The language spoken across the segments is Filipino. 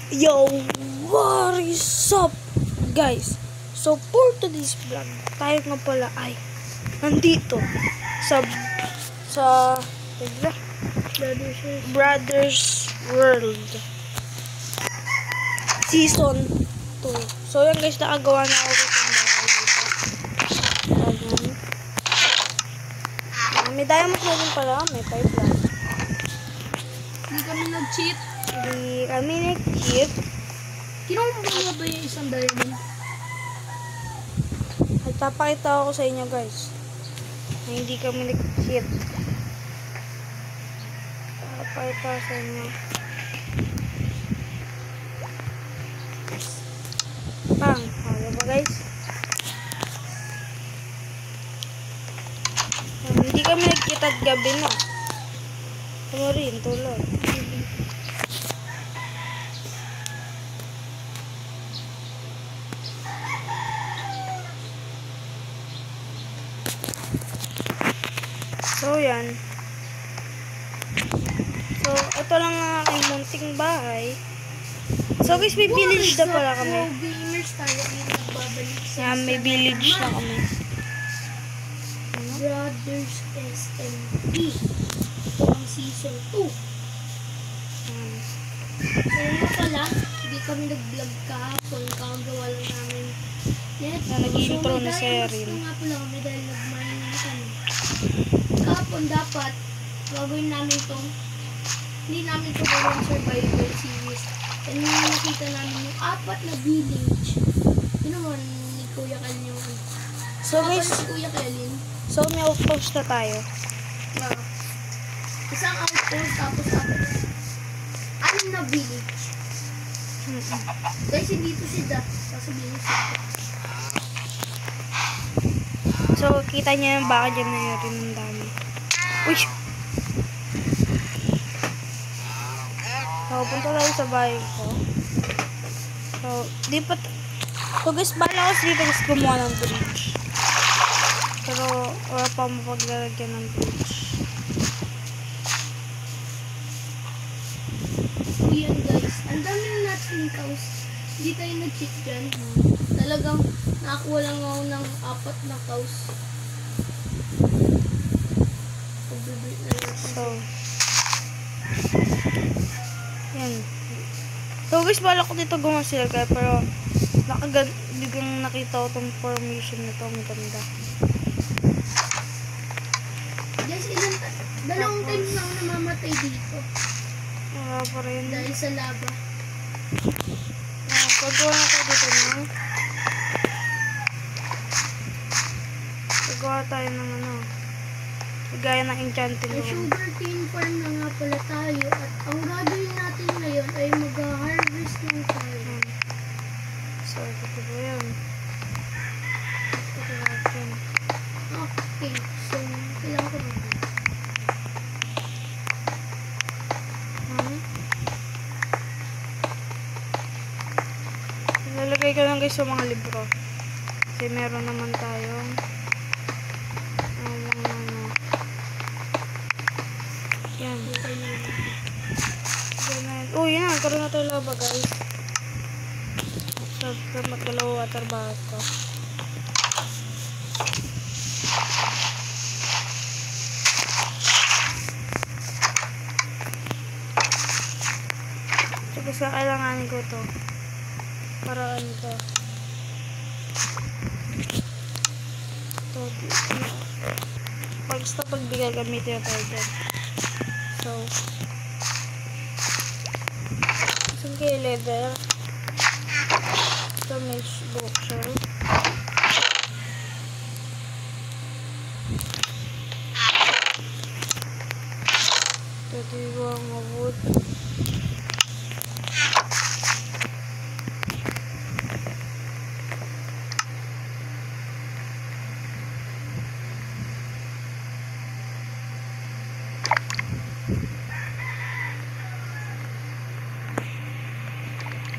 Yo, what is up, guys? So, for today's vlog, tayo nga pala ay nandito sa Brothers World Season 2. So, yan guys, nakagawa na ako dito. May diamond na din pala, may pipeline. Hindi kami nag-cheat. Hindi kami nag-cheat. Kinuha ba yung isang diamond? At papakita ko sa inyo guys na hindi kami nag-cheat. Papakita ko sa inyo. Pang, diba guys? Hindi kami nag-cheat at gabi na. Tama rin, tulad. So, yan. So, ito lang ang aking munting bahay. So, guys, may village na pala kami. So, gamers tayo yung nagbabalik sa Yan, may village na kami. Brothers SMP. Ito ang season 2. So, nga pala, hindi kami nag-vlog kahapon. Kakagawa lang namin net. Na nag-intro na si Erin. So, nga pala kami dahil nag-mining kami. Kahapon dapat, gagawin namin itong, hindi namin ito gawin survival series. And nakita namin yung 4 na village. Yun naman ni Kuya Kalin yung So, guys, si Kuya Kalin. so may outpost na tayo. Isang outpost, tapos 6 na village. Guys, hindi ito si Da. Sasabihin niyo siya. So, kita niyo yung baka dyan na rin ng dami. Uy! So, punta tayo sa bahay ko. So, di pa... So, guys, bala ko dito guys gumawa ng bridge. Pero, wala pa mapaglalagyan ng bridge. Yan guys, ang dami ng natin cows. Hindi tayo nag-cheat dyan. Talagang nakakuha lang ako ng 4 na cows. Pag-breed na natin. So, yan. So, guys, bala ko dito gumawa sila kaya pero biglang nakita ko itong formation nito. Ang ganda. Guys, dalawang times na ako namamatay dito. Wala pa rin. Dahil sa lava. Pagawa na tayo dito no? Pagawa tayo ng ano. Gaya ng enchanting May room. sugarcane farm na nga pala tayo. At ang gagawin natin ngayon ay mag-harvest ng tayo. So, ito ba yun? Ito natin. Okay, so kailangan ko natin. Ilalagay ko lang guys sa mga libro. Kasi meron naman tayong ano. Yan. Oh, yan. Karoon na tayo laba guys. So, magdalaw water bath ko. So, gusto kailanganin ko to. Para ano to. Ito. Basta pagbigay gamitin tayo dyan. So, isang kayo leather. Ito may bookshelf. Ito yung mga wood.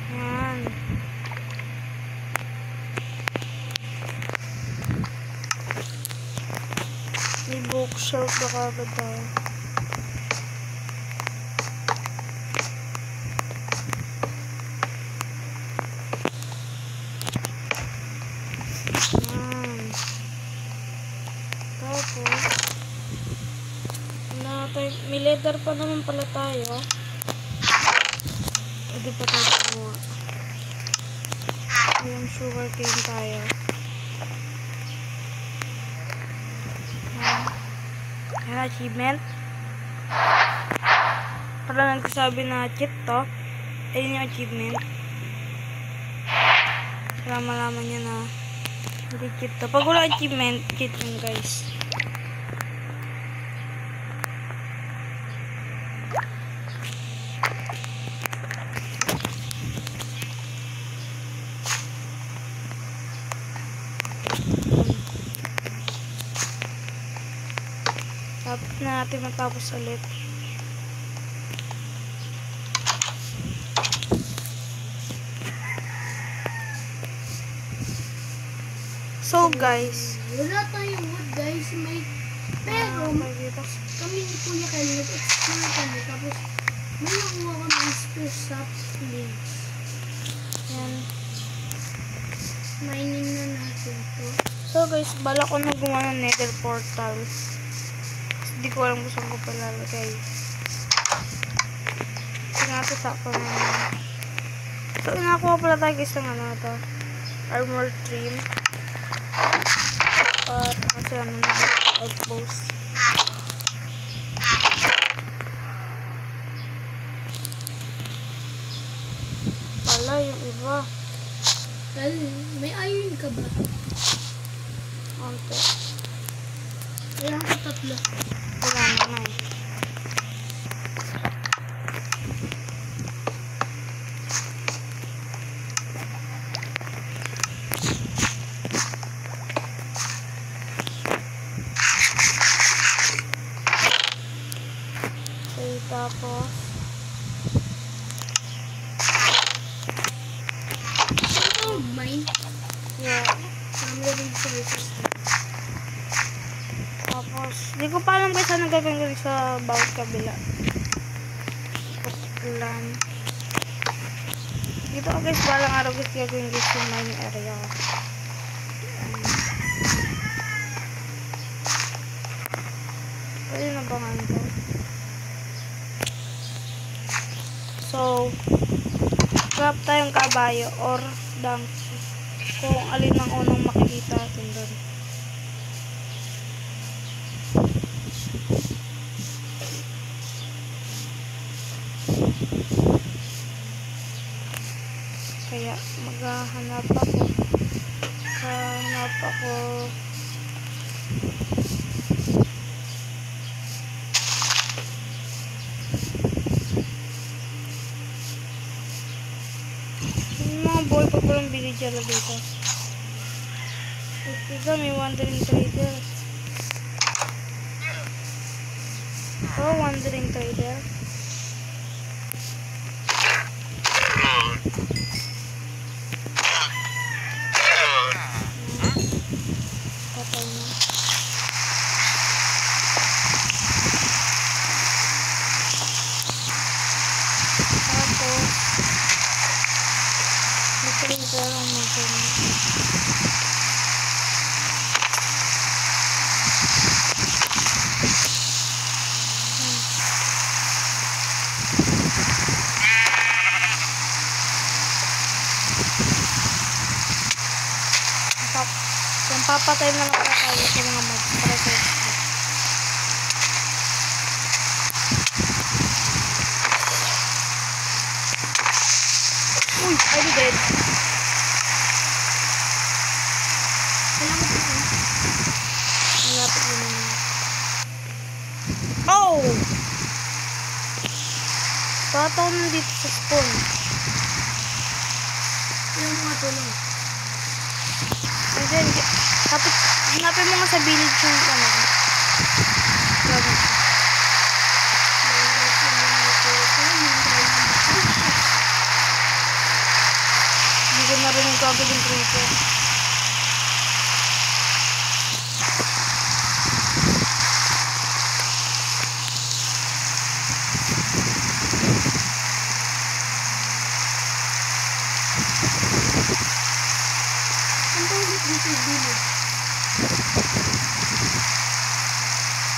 Yan. May bookshelf na kagad tayo. nether pa naman pala tayo. Pwede pa tayo kumuha. Yung sugar cane tayo. Ayan, achievement. Para nagsasabi na cheat to. Ayun yung achievement. Para malaman nyo na hindi cheat to. Pag wala achievement, cheat yun guys. Tapos na natin matapos ulit. So guys, Wala tayong wood guys. Pero kami ni Kuya Kyle nag-explore kami. Tapos may nakuha kami spare saplings. yan. Mining na natin to. So guys, bala ko na gumawa ng nether portal. Hindi ko alam kung saan ko palalagay. Sinatasak ko na yun. So inakuha pala tayo guys ng ano to. Armor trim. At kasi ano na outpost. Wala yung iba. Kyle, may iron ka ba? Ante. Kailangan ko tatlo. Wala na eh. Okay, tapos Oh, mine. yeah. Marami rin sources na. Tapos, di ko pa alam guys ano gagawin ko sa bawat kabila. Plan. Dito ko guys, balang araw guys gagawin guys yung mining area. Pwede na ba nga ito? So, grab tayong kabayo or donkey. Kung alin ang unang makikita natin doon. Kaya maghahanap ako. Hanap ako. Yung mga boy pag walang villager na dito. Ito may wandering trader. Oh, wandering trader. Patay na. Tapos, may trader ang magkano. Yung papatay na lang tayo sa mga mag-process. Uy! I'm dead. Kailangan ko ito. Malapit mo naman. Oh! Bata ko nandito sa spawn. Kailangan mo nga tulong. And then, tapos, hanapin mo nga sa village yung ano. Grabe. Hindi ko narinig ko agad yung creeper. Ang tawag dito yung dulo.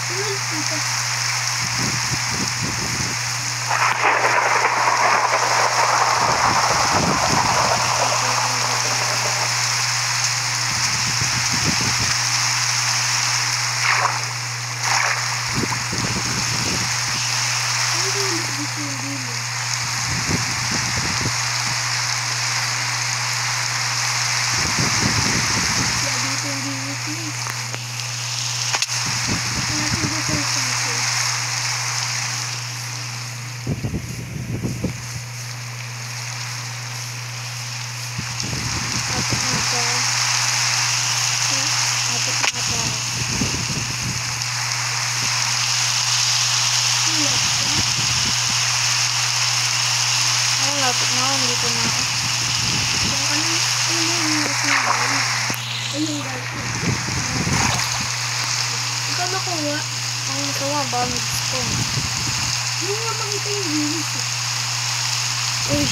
Tuloy dito. Ikaw makuha. Ang masama ba ang gusto? Hindi nga makita yung linis eh. Uy,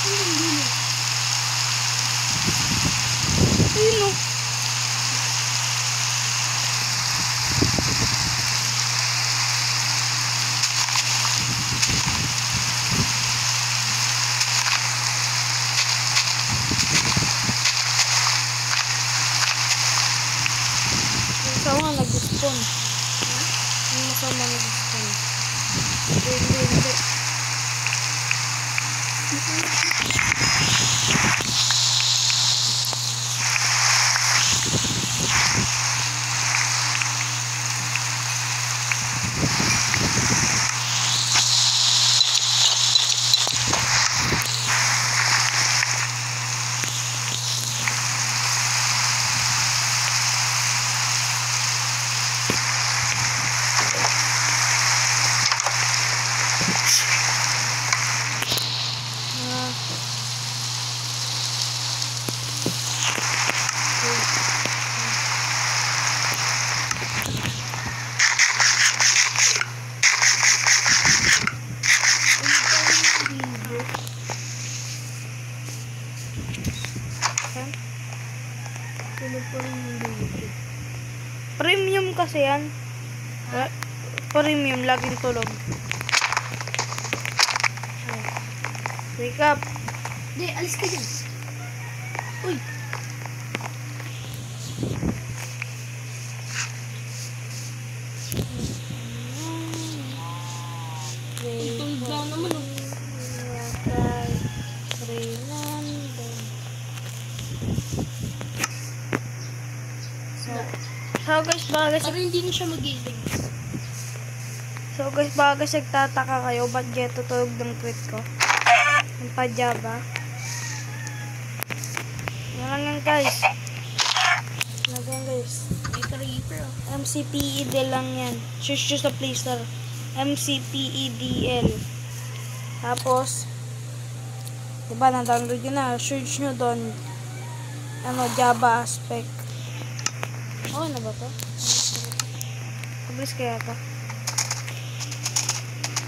Ano yung linis? ayun o. Masama nag-spawn. Ang masama nag-spawn. Hindi. Tulog pa rin yung linis. Premium kasi yan. Premium, laging tulog. Ay. Wake up. Hindi, alis ka dyan. Uy! Tulog lang naman oh. So guys, Pero hindi na siya mag-iisig. bagas nagtataka kayo, ba't kaya tutulog ng crit ko? Ang pa-Java. Yan lang yan guys. Reaper oh. MCPED lang yan. Search sa Play Store. MCPEDL. Tapos, diba na-download yun na. Search nyo doon. Java Aspect. Okay na ba to? Publish kaya to?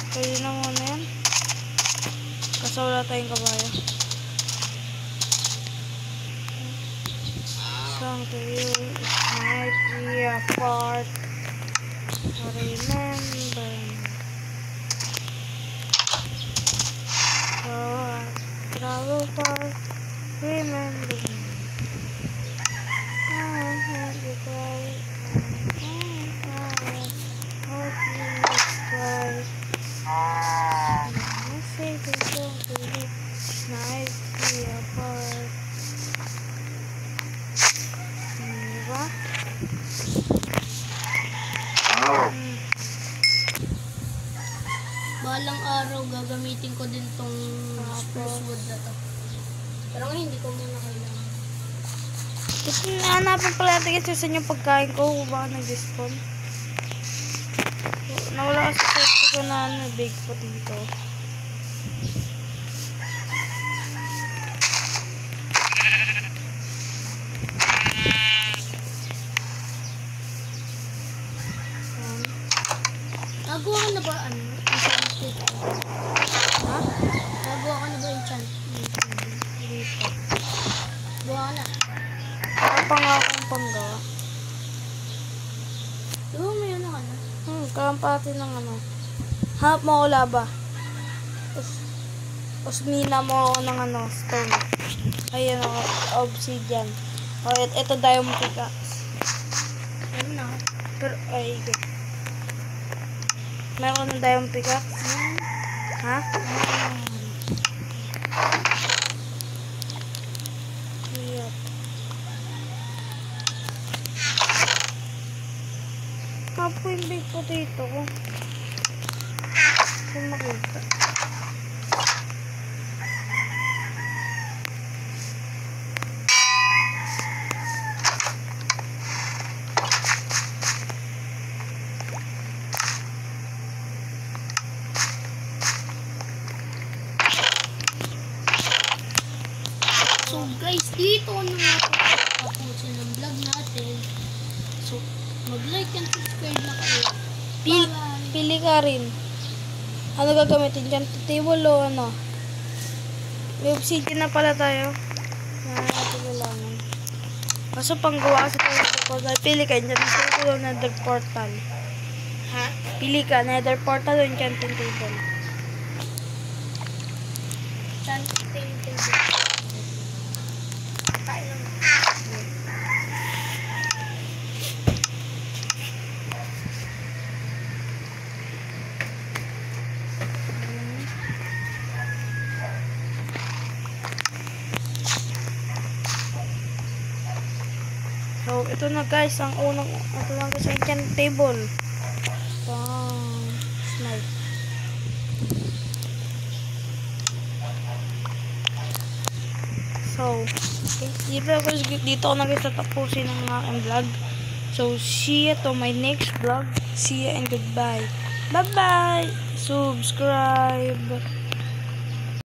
So yun na muna yan. Kasi wala tayong kabayo. Song to you is might be a part. Remember. So I travel far. Remember me. Balang araw gagamitin ko din tong spruce wood na to. Pero ngayon hindi ko muna kailangan. Kasi nahanapin pala natin kasi sa inyo pagkain ko kung baka nag-despawn. Nawala kasi sa ko na bake po dito. Nagawa ka na ba enchanted? Ha? Nagawa ka na ba enchanted? Dito. Gawa ka na. Kapang akong panggawa. Diba may ano ka na? Kalampati ng Hanap mo ako laba. Tapos mina mo ako ng stone. Ayan ako, obsidian. O, ito diamond pickaxe. Ano na? Pero, ay, meron ng diamond pickaxe. Ha? Yep. Kapo yung big potato ko. Kung makita. So guys, dito na nga ako. mag-like and subscribe na kayo. Pili, Bye-bye. pili ka rin. Ano gagamitin dyan? Table o ano? May obsidian na pala tayo. Na natin kailangan. Kaso panggawa kasi tayo ng portal. Pili ka dyan. Table o nether portal. Ha? Pili ka. Nether portal o enchanting table. Enchanting table. Kain lang. So, ito na guys, ang unang, ito lang guys, ang enchanting table. Wow, nice. So, okay, dito ako na guys tatapusin ang aking vlog. So, see you to my next vlog. See you and goodbye. Bye-bye! Subscribe!